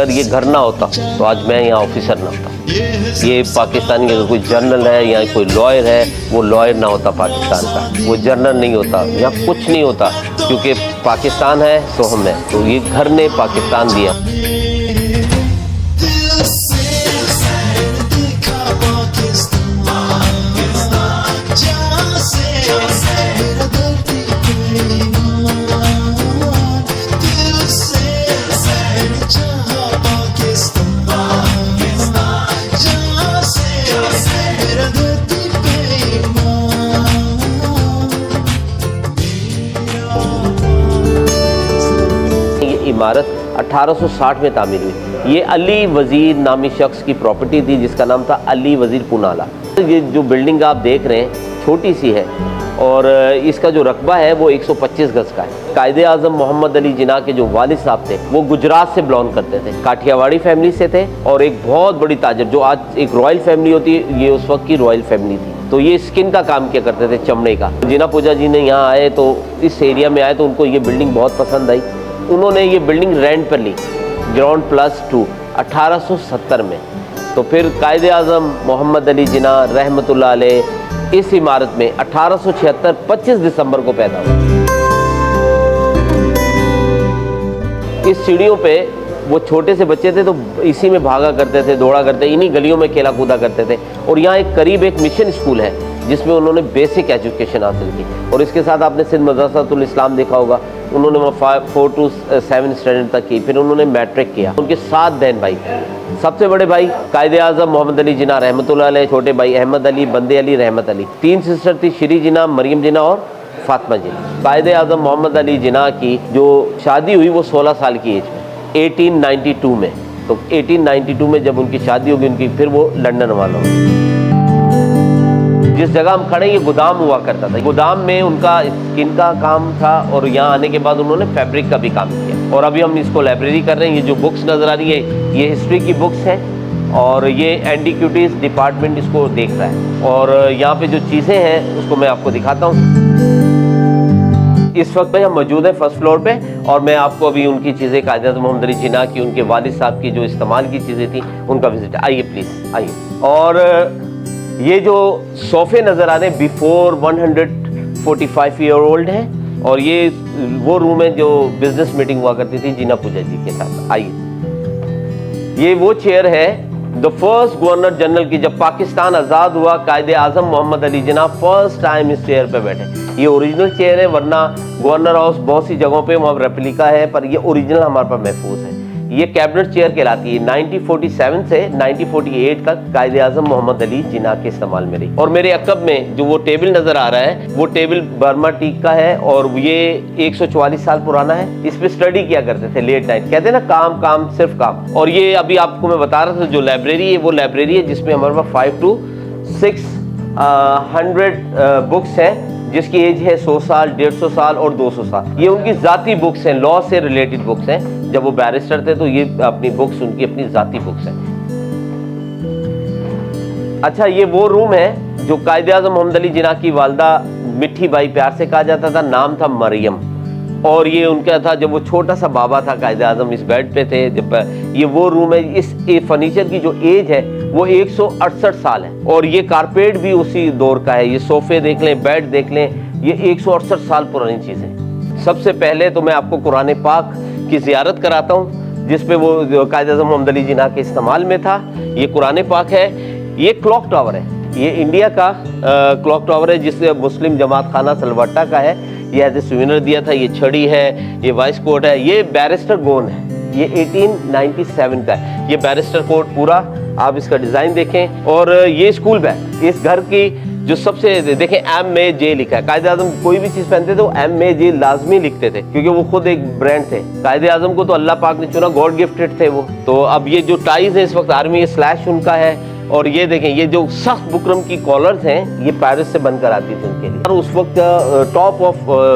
अगर ये घर ना होता तो आज मैं यहाँ ऑफिसर ना होता। ये पाकिस्तान के कोई जनरल है या कोई लॉयर है, वो लॉयर ना होता पाकिस्तान का, वो जनरल नहीं होता, यहाँ कुछ नहीं होता, क्योंकि पाकिस्तान है तो हम हैं। तो ये घर ने पाकिस्तान दिया। इमारत 1860 में तामीर हुई। ये अली वज़ीर नामी शख्स की प्रॉपर्टी थी जिसका नाम था अली वज़ीर पुनाला। ये जो बिल्डिंग आप देख रहे हैं छोटी सी है और इसका जो रकबा है वो 125 गज का है। कायदे आज़म मोहम्मद अली जिन्ना के जो वालिद साहब थे वो गुजरात से बिलोंग करते थे, काठियावाड़ी फैमिली से थे और एक बहुत बड़ी ताजर, जो आज एक रॉयल फैमिली होती है, ये उस वक्त की रॉयल फैमिली थी। तो ये स्किन का काम किया करते थे, चमड़े का। जिन्ना पूजा जी ने यहाँ आए तो इस एरिया में आए तो उनको ये बिल्डिंग बहुत पसंद आई। उन्होंने ये बिल्डिंग रेंट पर ली, ग्राउंड +2 1870 में। तो फिर कायदे आज़म मोहम्मद अली जिन्ना रहमतुल्लाह अलैह इस इमारत में 1876 25 दिसंबर को पैदा हुआ। इस सीढ़ियों पे वो छोटे से बच्चे थे तो इसी में भागा करते थे, दौड़ा करते, इन्हीं गलियों में खेला कूदा करते थे। और यहाँ एक करीब एक मिशन स्कूल है जिसमें उन्होंने बेसिक एजुकेशन हासिल की। और इसके साथ आपने सिंध मदरसातुल इस्लाम देखा होगा, उन्होंने 4 to 7 स्टैंडर्ड तक की। फिर उन्होंने मैट्रिक किया। उनके 7 बहन भाई, सबसे बड़े भाई कायदे आज़म मोहम्मद अली जिन्ना रहमतुल्लाह अलैह, छोटे भाई अहमद अली, बंदे अली, रहमत अली। 3 सिस्टर थी, श्री जिन्ना, मरियम जिन्ना और फातिमा जिन्ना। कायदे आज़म मोहम्मद अली जिन्ना की जो शादी हुई वो 16 साल की एज में 1892 में। तो 1892 में जब उनकी शादी होगी उनकी, फिर वो लंदन रवाना हुए। जिस जगह हम खड़े ये गोदाम हुआ करता था। गोदाम में उनका स्किन का काम था और यहाँ आने के बाद उन्होंने फैब्रिक का भी काम किया। और अभी हम इसको लाइब्रेरी कर रहे हैं। ये जो बुक्स नज़र आ रही है ये हिस्ट्री की बुक्स हैं और ये एंटीक्विटीज़ डिपार्टमेंट इसको देख रहा है। और यहाँ पे जो चीज़ें हैं उसको मैं आपको दिखाता हूँ। इस वक्त में हम मौजूद हैं फर्स्ट फ्लोर पे और मैं आपको अभी उनकी चीज़ें कायदे आज़म मोहम्मद अली जिन्ना की, उनके वालिद साहब की जो इस्तेमाल की चीज़ें थी उनका विजिट। आइए प्लीज़ आइए। और ये जो सोफ़े नज़र आ रहे हैं बिफोर 145 ईयर ओल्ड हैं और ये वो रूम है जो बिजनेस मीटिंग हुआ करती थी जिन्ना पूजा जी के साथ। आइए, ये वो चेयर है द फर्स्ट गवर्नर जनरल की। जब पाकिस्तान आज़ाद हुआ कायदे आज़म मोहम्मद अली जिन्ना फर्स्ट टाइम इस चेयर पे बैठे। ये ओरिजिनल चेयर है, वरना गवर्नर हाउस बहुत सी जगहों पे वहाँ रेप्लिका है, पर ये ओरिजिनल हमारे पास महफूज है। ये कैबिनेट चेयर कहलाती है। 1947 से 1948 तक कायदे आज़म मोहम्मद अली जिन्ना के इस्तेमाल में रही। और मेरे अकब में जो वो टेबल नज़र आ रहा है वो टेबल बर्मा टीक का है और ये 144 साल पुराना है। इस पे स्टडी किया करते थे लेट नाइट। कहते हैं ना, काम काम सिर्फ काम। और ये अभी आपको मैं बता रहा था जो लाइब्रेरी है वो लाइब्रेरी है जिसमें हमारे पास 5 to 600 बुक्स हैं जिसकी एज है 100 साल, 150 साल और 200 साल। ये उनकी ज़ाती बुक्स हैं, लॉ से रिलेटेड बुक्स हैं। जब वो बैरिस्टर थे तो ये अपनी बुक्स उनकी अपनी ज़ाती बुक्स हैं। अच्छा, ये वो रूम है जो कायदे आज़म मोहम्मद अली जिन्ना की वालदा मिठी बाई प्यार से कहा जाता था, नाम था मरियम। और ये उनका था जब वो छोटा सा बाबा था कायदे आज़म इस बेड पे थे। जब ये वो रूम है, इस फर्नीचर की जो एज है वो 168 साल है और ये कारपेट भी उसी दौर का है। ये सोफे देख लें, बेड देख लें, ये 168 साल पुरानी चीज़ें। सबसे पहले तो मैं आपको कुरान पाक की ज़ियारत कराता हूँ जिसपे वो कायदे आज़म मोहम्मद अली जिन्ना के इस्तेमाल में था। ये कुरान पाक है। ये क्लॉक टावर है, ये इंडिया का क्लॉक टावर है जिससे मुस्लिम जमात खाना सलवट्टा का है। ये एज ए सुविनर दिया था। ये छड़ी है, ये वाइस कोट है। ये बैरिस्टर गोन है, ये 1897 का है। ये बैरिस्टर कोट पूरा आप इसका डिज़ाइन देखें। और ये स्कूल बैग, इस घर की जो सबसे देखें MAJ लिखा है। कायदे आज़म कोई भी चीज़ पहनते थे वो MAJ लाजमी लिखते थे क्योंकि वो खुद एक ब्रांड थे। कायदे आज़म को तो अल्लाह पाक ने चुना, गॉड गिफ्टेड थे वो। तो अब ये जो टाइज है इस वक्त आर्मी, ये स्लैश उनका है। और ये देखें, ये जो सख्त बुकरम की कॉलर्स हैं ये पेरिस से बनकर आती थी उनके लिए। और उस वक्त टॉप ऑफ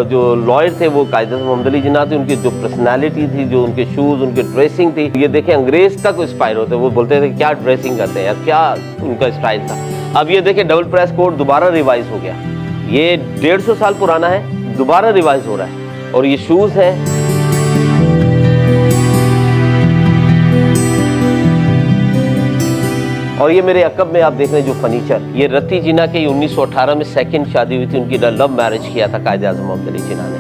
जो लॉयर थे वो कायदे आज़म मोहम्मद अली जिन्ना थे। उनकी जो पर्सनालिटी थी, जो उनके शूज़, उनकी ड्रेसिंग थी, ये देखें अंग्रेज तक इंस्पायर होते। वो बोलते थे क्या ड्रेसिंग करते हैं यार, क्या उनका स्टाइल था। अब ये देखें डबल प्रेस कोट दोबारा रिवाइज हो गया। ये 150 साल पुराना है, दोबारा रिवाइज हो रहा है। और ये शूज़ हैं। और ये मेरे अकब में आप देख रहे हैं जो फर्नीचर, ये रत्ती जिन्ना के 1918 में सेकंड शादी हुई थी उनकी, लव मैरिज किया था कायदे आज़म मोहम्मद अली जिन्ना ने,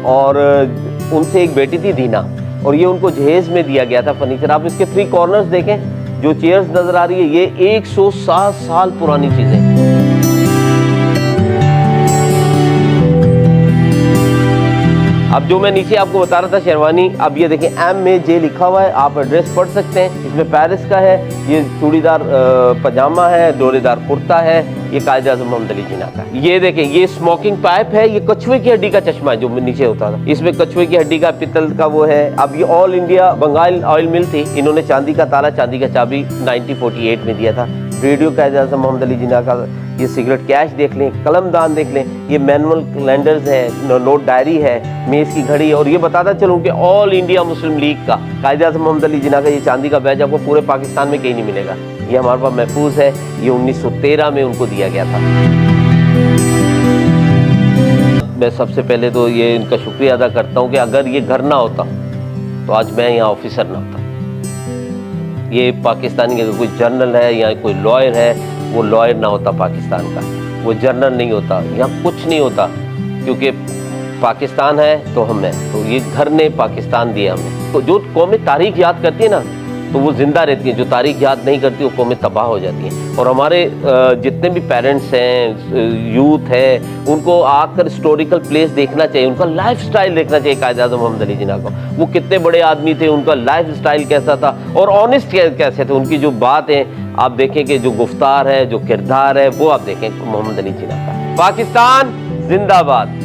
और उनसे एक बेटी थी दीना, और ये उनको जहेज में दिया गया था फर्नीचर। आप इसके 3 कॉर्नर्स देखें, जो चेयर्स नजर आ रही है ये 107 साल पुरानी चीजें। अब जो मैं नीचे आपको बता रहा था शेरवानी, अब ये देखें MAJ लिखा हुआ है, आप एड्रेस पढ़ सकते हैं। इसमें पेरिस का है, ये चूड़ीदार पजामा है, डोरेदार कुर्ता है, ये कायदे आज़म मोहम्मद अली जिन्ना का। ये देखें ये स्मोकिंग पाइप है, ये कछुए की हड्डी का चश्मा है जो नीचे होता था, इसमें कछुए की हड्डी का पित्तल का वो है। अब ये ऑल इंडिया बंगाल ऑयल मिल थी, इन्होंने चांदी का ताला, चांदी का चाबी 1948 में दिया था। रेडियो कायदे आज़म मोहम्मद अली जिन्ना का। ये सिगरेट कैश देख लें, कलमदान देख लें, ये मैनुअल कैलेंडर्स है, नोट डायरी है, मेज़ की घड़ी। और ये बताता चलूँ कि ऑल इंडिया मुस्लिम लीग का कायदे आज़म मोहम्मद अली जिन्ना का ये चांदी का बैज आपको पूरे पाकिस्तान में कहीं नहीं मिलेगा। ये हमारे पास महफूज है, ये 1913 में उनको दिया गया था। मैं सबसे पहले तो ये इनका शुक्रिया अदा करता हूँ कि अगर ये घर ना होता तो आज मैं यहाँ ऑफिसर ना होता। ये पाकिस्तानी अगर कोई जर्नल है या कोई लॉयर है, वो लॉयर ना होता पाकिस्तान का, वो जर्नल नहीं होता, यहाँ कुछ नहीं होता, क्योंकि पाकिस्तान है तो हम हैं। तो ये घर ने पाकिस्तान दिया हमें। तो जो कौमें तारीख याद करती है ना, तो वो जिंदा रहती हैं। जो तारीख याद नहीं करती वो कौमें तबाह हो जाती हैं। और हमारे जितने भी पेरेंट्स हैं, यूथ है, उनको आकर हिस्टोरिकल प्लेस देखना चाहिए, उनका लाइफ स्टाइल देखना चाहिए कायदे आज़म मोहम्मद अली जिन्ना को। वो कितने बड़े आदमी थे, उनका लाइफ स्टाइल कैसा था और ऑनेस्ट कैसे थे। उनकी जो बात है आप देखें कि जो गुफ्तार है, जो किरदार है, वो आप देखें मोहम्मद अली जिन्ना का। पाकिस्तान जिंदाबाद।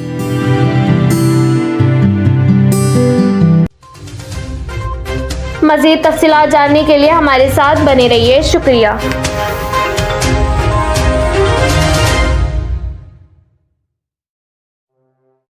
मज़ीद तफ़सीलात जानने के लिए हमारे साथ बने रहिए। शुक्रिया।